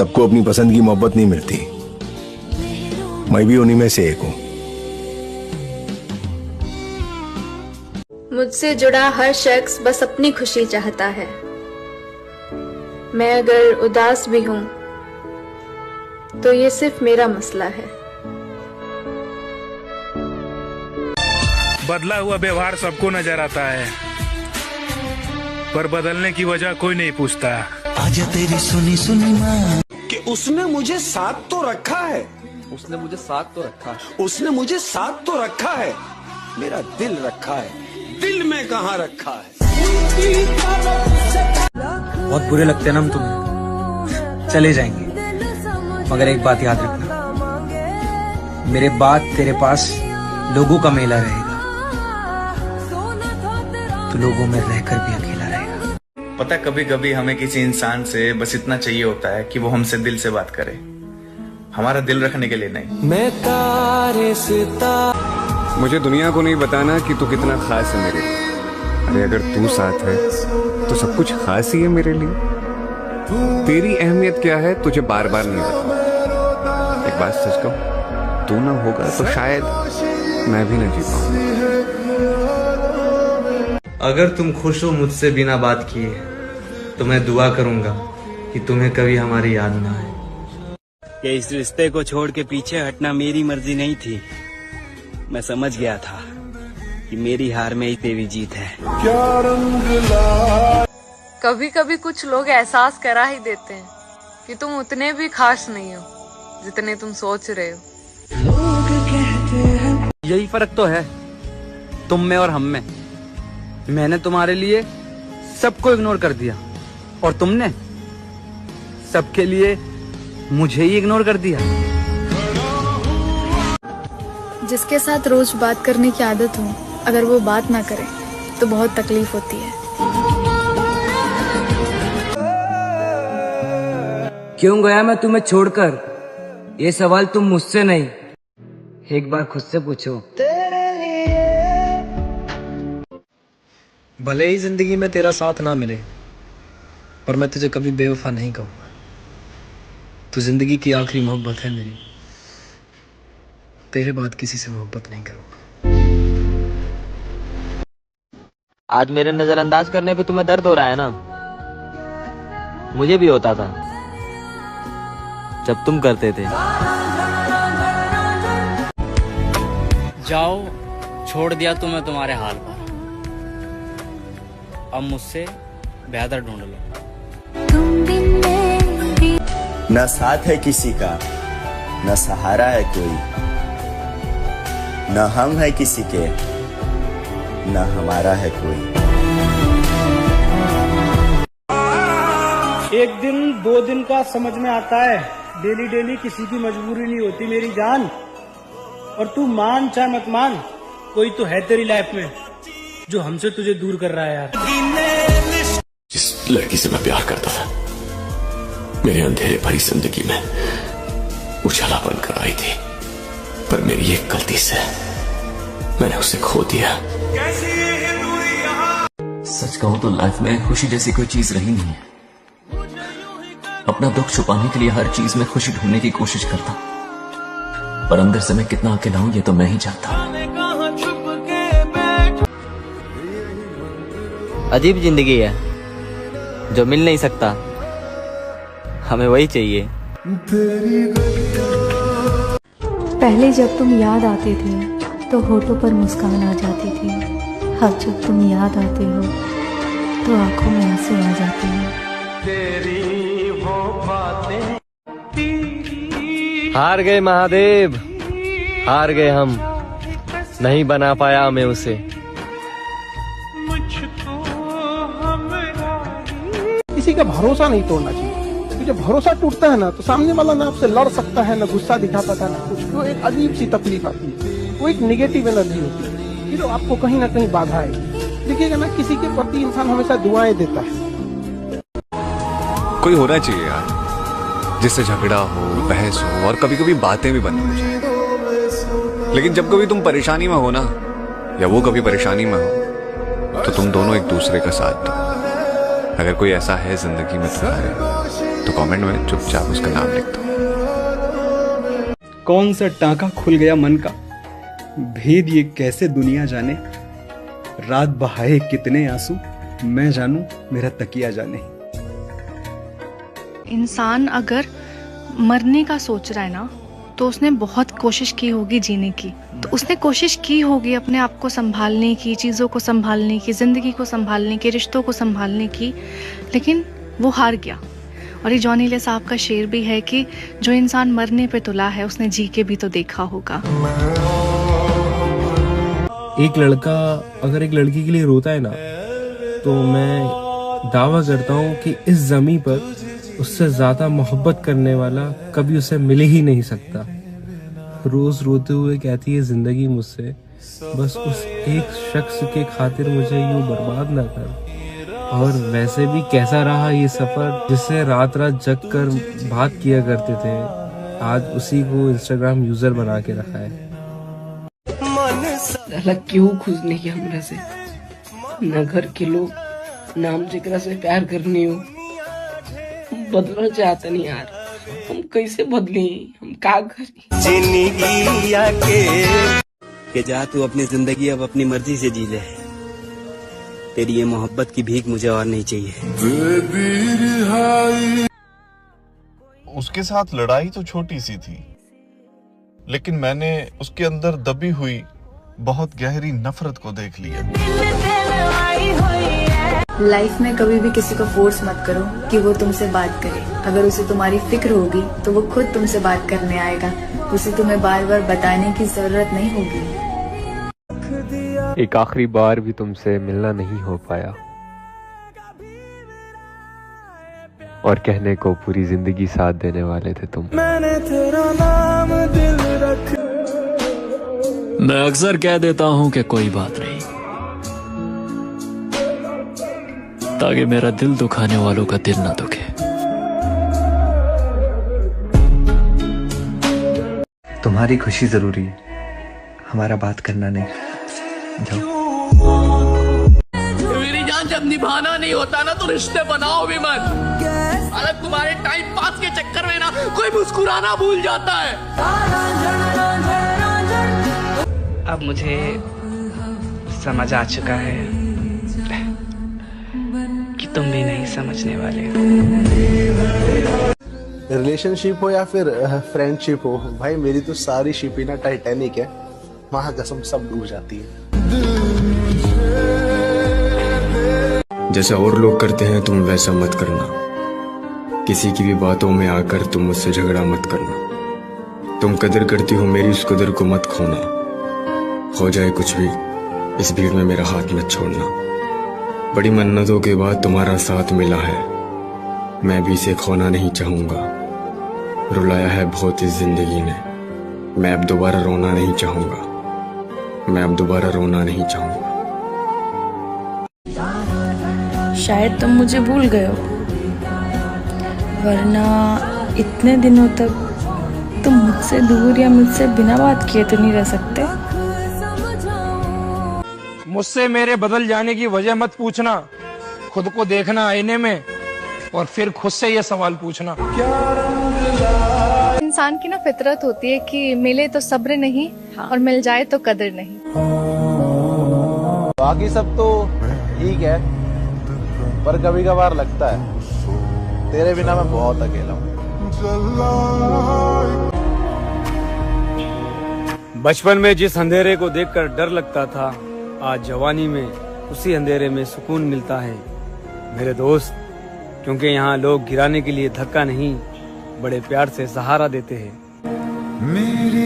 सबको अपनी पसंद की मोहब्बत नहीं मिलती। मैं भी उन्हीं में से एक हूँ। मुझसे जुड़ा हर शख्स बस अपनी खुशी चाहता है। मैं अगर उदास भी हूं तो ये सिर्फ मेरा मसला है। बदला हुआ व्यवहार सबको नजर आता है, पर बदलने की वजह कोई नहीं पूछता। आजा तेरी सुनी सुनी माँ कि उसने मुझे साथ तो रखा है, उसने मुझे साथ तो रखा है, उसने मुझे साथ तो रखा है, मेरा दिल रखा है, दिल में कहाँ रखा है। बहुत बुरे लगते हैं ना हम तुम्हें, चले जाएंगे, मगर एक बात याद रखना, मेरे बाद तेरे पास लोगों का मेला रहेगा, तो लोगों में रहकर भी अकेला रहेगा। पता कभी कभी हमें किसी इंसान से बस इतना चाहिए होता है कि वो हमसे दिल से बात करे, हमारा दिल रखने के लिए नहीं। मैं तारे मुझे दुनिया को नहीं बताना कि तू कितना खास है मेरे लिए। अरे अगर तू साथ है तो सब कुछ खास ही है मेरे लिए। तेरी अहमियत क्या है तुझे बार बार नहीं बताऊं। एक बात सच कहूं, तू ना होगा तो शायद मैं भी ना जी पाऊं। अगर तुम खुश हो मुझसे बिना बात किए, तो मैं दुआ करूंगा कि तुम्हें कभी हमारी याद ना आए। कि इस रिश्ते को छोड़ के पीछे हटना मेरी मर्जी नहीं थी। मैं समझ गया था कि मेरी हार में ही तेरी जीत है। कभी कभी कुछ लोग एहसास करा ही देते हैं कि तुम उतने भी खास नहीं हो जितने तुम सोच रहे हो। यही फर्क तो है तुम में और हम में। मैंने तुम्हारे लिए सबको इग्नोर कर दिया और तुमने सबके लिए मुझे ही इग्नोर कर दिया। जिसके साथ रोज बात करने की आदत हो, अगर वो बात ना करे तो बहुत तकलीफ होती है। क्यों गया मैं तुम्हें छोड़कर, ये सवाल तुम मुझसे नहीं, एक बार खुद से पूछो। भले ही जिंदगी में तेरा साथ ना मिले, पर मैं तुझे कभी बेवफा नहीं कहूँगा। तू जिंदगी की आखिरी मोहब्बत है मेरी, तेरे बाद किसी से मोहब्बत नहीं करूँगा। आज मेरे नजरअंदाज करने पे तुम्हें दर्द हो रहा है ना? मुझे भी होता था जब तुम करते थे। जाओ, छोड़ दिया तुम्हें तुम्हारे हाल पर, अब मुझसे बेहतर ढूंढ लो। न साथ है किसी का, न सहारा है कोई, न हम है किसी के, न हमारा है कोई। एक दिन 2 दिन का समझ में आता है, डेली डेली किसी की मजबूरी नहीं होती मेरी जान। और तू मान चाहे मत मान, कोई तो है तेरी लाइफ में जो हमसे तुझे दूर कर रहा है यार। जिस लड़की से मैं प्यार करता था, मेरे अंधेरे भरी जिंदगी में उजाला बनकर आई थी, पर मेरी एक गलती से मैंने उसे खो दिया। सच कहूं तो लाइफ में खुशी जैसी कोई चीज रही नहीं है। अपना दुख छुपाने के लिए हर चीज में खुशी ढूंढने की कोशिश करता, पर अंदर से मैं कितना अकेला हूं ये तो मैं ही जानता हूं। अजीब जिंदगी है, जो मिल नहीं सकता, हमें वही चाहिए। पहले जब तुम याद आते थे तो होठों पर मुस्कान आ जाती थी, अब जब तुम याद आते हो तो आंखों में आंसू आ जाते हैं। तेरी वो बातें। हार गए महादेव, हार गए हम, नहीं बना पाया मैं उसे। किसी का भरोसा नहीं तोड़ना चाहिए, क्योंकि जब भरोसा टूटता है ना तो सामने वाला ना आपसे लड़ सकता है, ना गुस्सा दिखा पाता है, ना कुछ। तो एक अजीब सी तकलीफ आती है, वो एक निगेटिव एनर्जी होती है, जो आपको कहीं ना कहीं बाधा आएगी। देखिएगा ना, किसी के प्रति इंसान हमेशा दुआएं देता है। कोई होना चाहिए यार, जिससे झगड़ा हो, बहस हो और कभी कभी बातें भी बंद हो जाए। लेकिन जब कभी तुम परेशानी में हो ना, या वो कभी परेशानी में हो, तो तुम दोनों एक दूसरे का साथ दो। अगर कोई ऐसा है जिंदगी में तुम्हारे, तो कमेंट में चुपचाप उसका नाम लिख दो। कौन सा टांका खुल गया मन का, भेद ये कैसे दुनिया जाने। रात बहाए कितने आंसू, मैं जानू मेरा तकिया जाने। इंसान अगर मरने का सोच रहा है ना, तो उसने बहुत कोशिश की होगी जीने की। तो उसने कोशिश की होगी अपने आप को संभालने की, चीज़ों को संभालने की, ज़िंदगी को संभालने की, रिश्तों को संभालने की, लेकिन वो हार गया। और ये जॉनी ले साहब का शेर भी है कि जो इंसान मरने पे तुला है उसने जी के भी तो देखा होगा। एक लड़का अगर एक लड़की के लिए रोता है ना, तो मैं दावा करता हूँ कि इस जमीन पर उससे ज्यादा मोहब्बत करने वाला कभी उसे मिल ही नहीं सकता। रोज रोते हुए कहती है जिंदगी मुझसे, बस उस एक शख्स के खातिर मुझे यूं बर्बाद ना कर। और वैसे भी कैसा रहा ये सफर, जिससे रात रात जग कर बात किया करते थे, आज उसी को इंस्टाग्राम यूजर बना के रखा है। क्यों खुश नहीं किया हमरा से, न घर के लोग, नाम जिक्र से प्यार करनी हो। बदलना चाहता नहीं यार, हम कैसे बदले, हम क्या करें। जिंदगी के जा तू अपनी जिंदगी अब अपनी मर्जी से जी ले। तेरी ये मोहब्बत की भीख मुझे और नहीं चाहिए। उसके साथ लड़ाई तो छोटी सी थी, लेकिन मैंने उसके अंदर दबी हुई बहुत गहरी नफरत को देख लिया। लाइफ में कभी भी किसी को फोर्स मत करो कि वो तुमसे बात करे। अगर उसे तुम्हारी फिक्र होगी तो वो खुद तुमसे बात करने आएगा। उसे तुम्हें बार बार बताने की जरूरत नहीं होगी। एक आखिरी बार भी तुमसे मिलना नहीं हो पाया, और कहने को पूरी जिंदगी साथ देने वाले थे तुम। मैंने तेरा नाम दिल रख। मैं अक्सर कह देता हूं कि कोई बात नहीं, ताकि मेरा दिल दुखाने वालों का दिल ना दुखे। तुम्हारी खुशी जरूरी है, हमारा बात करना नहीं। मेरी जान, जब निभाना नहीं होता ना तो रिश्ते बनाओ भी मत। अलग तुम्हारे टाइम पास के चक्कर में ना कोई मुस्कुराना भूल जाता है। अब मुझे समझ आ चुका है कि तुम भी नहीं समझने वाले। रिलेशनशिप हो या फिर फ्रेंडशिप हो, भाई मेरी तो सारी शिप ही ना टाइटैनिक है, वहां कसम सब डूब जाती है। जैसा और लोग करते हैं तुम वैसा मत करना। किसी की भी बातों में आकर तुम मुझसे झगड़ा मत करना। तुम कदर करती हो मेरी, उस कदर को मत खोना। हो जाए कुछ भी, इस भीड़ में मेरा हाथ मत छोड़ना। बड़ी मन्नतों के बाद तुम्हारा साथ मिला है, मैं भी इसे खोना नहीं चाहूंगा। रुलाया है बहुत इस जिंदगी ने, मैं अब दोबारा रोना नहीं चाहूंगा। मैं अब दोबारा रोना नहीं चाहूंगा। शायद तुम मुझे भूल गए हो, वरना इतने दिनों तक तुम मुझसे दूर या मुझसे बिना बात किए तो नहीं रह सकते। मुझसे मेरे बदल जाने की वजह मत पूछना। खुद को देखना आईने में और फिर खुद से ये सवाल पूछना। इंसान की ना फितरत होती है कि मिले तो सब्र नहीं, और मिल जाए तो कदर नहीं। बाकी सब तो ठीक है, पर कभी कभार लगता है तेरे बिना मैं बहुत अकेला हूँ। बचपन में जिस अंधेरे को देखकर डर लगता था, आज जवानी में उसी अंधेरे में सुकून मिलता है मेरे दोस्त। क्योंकि यहाँ लोग गिराने के लिए धक्का नहीं, बड़े प्यार से सहारा देते हैं।